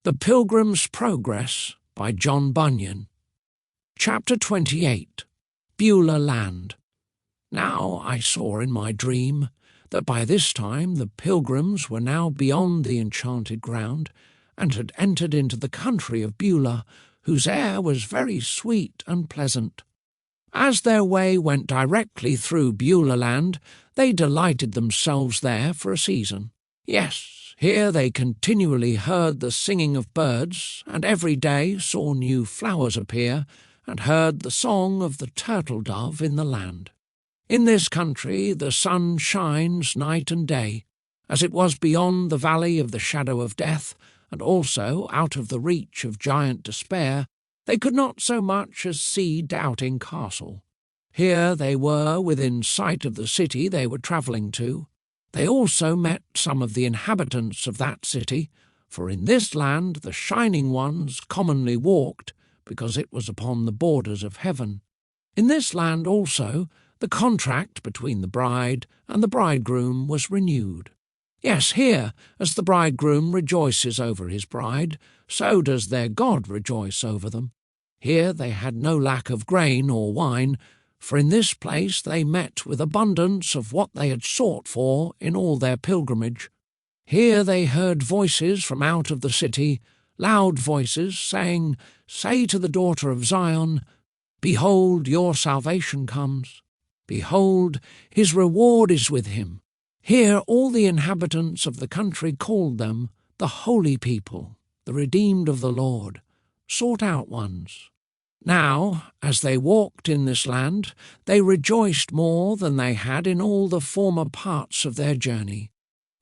The Pilgrim's Progress by John Bunyan. Chapter 28. Beulah Land. Now I saw in my dream that by this time the pilgrims were now beyond the enchanted ground, and had entered into the country of Beulah, whose air was very sweet and pleasant. As their way went directly through Beulah Land, they delighted themselves there for a season. Yes, here they continually heard the singing of birds, and every day saw new flowers appear, and heard the song of the turtledove in the land. In this country the sun shines night and day, as it was beyond the valley of the shadow of death, and also out of the reach of giant despair, they could not so much as see Doubting Castle. Here they were within sight of the city they were travelling to. They also met some of the inhabitants of that city, for in this land the Shining Ones commonly walked, because it was upon the borders of heaven. In this land also the contract between the bride and the bridegroom was renewed. Yes, here, as the bridegroom rejoices over his bride, so does their God rejoice over them. Here they had no lack of grain or wine, for in this place they met with abundance of what they had sought for in all their pilgrimage. Here they heard voices from out of the city, loud voices, saying, "Say to the daughter of Zion, Behold, your salvation comes. Behold, his reward is with him." Here all the inhabitants of the country called them the holy people, the redeemed of the Lord, sought out ones. Now, as they walked in this land, they rejoiced more than they had in all the former parts of their journey.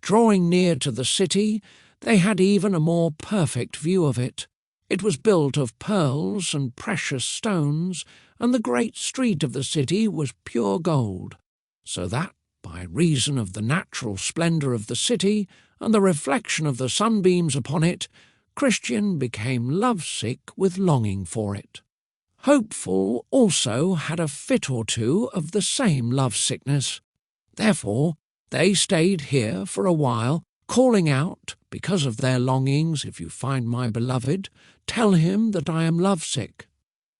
Drawing near to the city, they had even a more perfect view of it. It was built of pearls and precious stones, and the great street of the city was pure gold, so that, by reason of the natural splendour of the city and the reflection of the sunbeams upon it, Christian became lovesick with longing for it. Hopeful also had a fit or two of the same lovesickness. Therefore they stayed here for a while, calling out, because of their longings, "If you find my beloved, tell him that I am lovesick."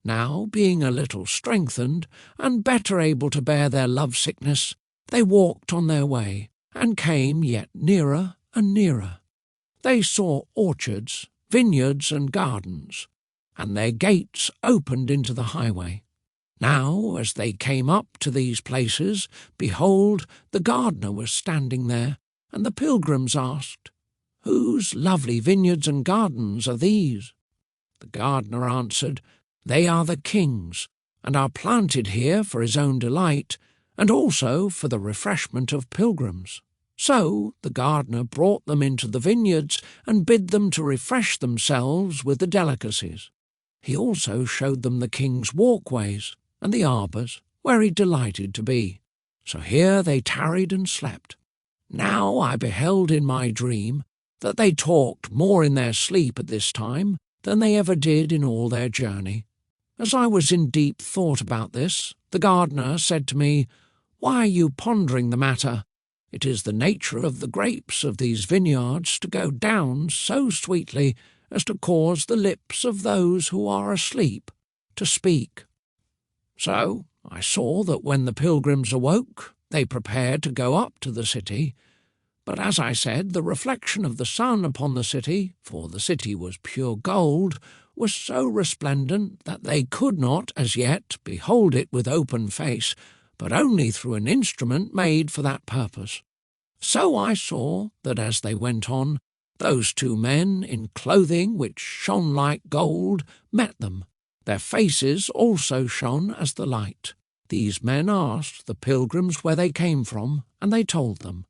Now, being a little strengthened, and better able to bear their lovesickness, they walked on their way, and came yet nearer and nearer. They saw orchards, vineyards, and gardens, and their gates opened into the highway. Now, as they came up to these places, behold, the gardener was standing there, and the pilgrims asked, "Whose lovely vineyards and gardens are these?" The gardener answered, "They are the king's, and are planted here for his own delight, and also for the refreshment of pilgrims." So the gardener brought them into the vineyards and bid them to refresh themselves with the delicacies. He also showed them the king's walkways and the arbours, where he delighted to be. So here they tarried and slept. Now I beheld in my dream that they talked more in their sleep at this time than they ever did in all their journey. As I was in deep thought about this, the gardener said to me, "Why are you pondering the matter? It is the nature of the grapes of these vineyards to go down so sweetly as to cause the lips of those who are asleep to speak." So I saw that when the pilgrims awoke, they prepared to go up to the city. But as I said, the reflection of the sun upon the city, for the city was pure gold, was so resplendent that they could not as yet behold it with open face, but only through an instrument made for that purpose. So I saw that as they went on, those two men in clothing which shone like gold met them. Their faces also shone as the light. These men asked the pilgrims where they came from, and they told them.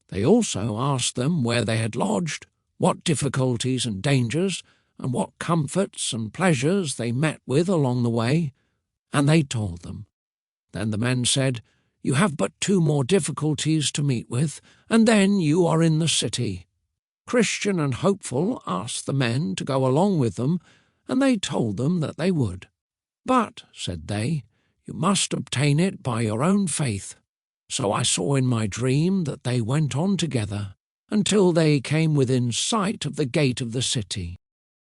They also asked them where they had lodged, what difficulties and dangers, and what comforts and pleasures they met with along the way, and they told them. Then the men said, "You have but 2 more difficulties to meet with, and then you are in the city." Christian and Hopeful asked the men to go along with them, and they told them that they would. "But," said they, "you must obtain it by your own faith." So I saw in my dream that they went on together, until they came within sight of the gate of the city.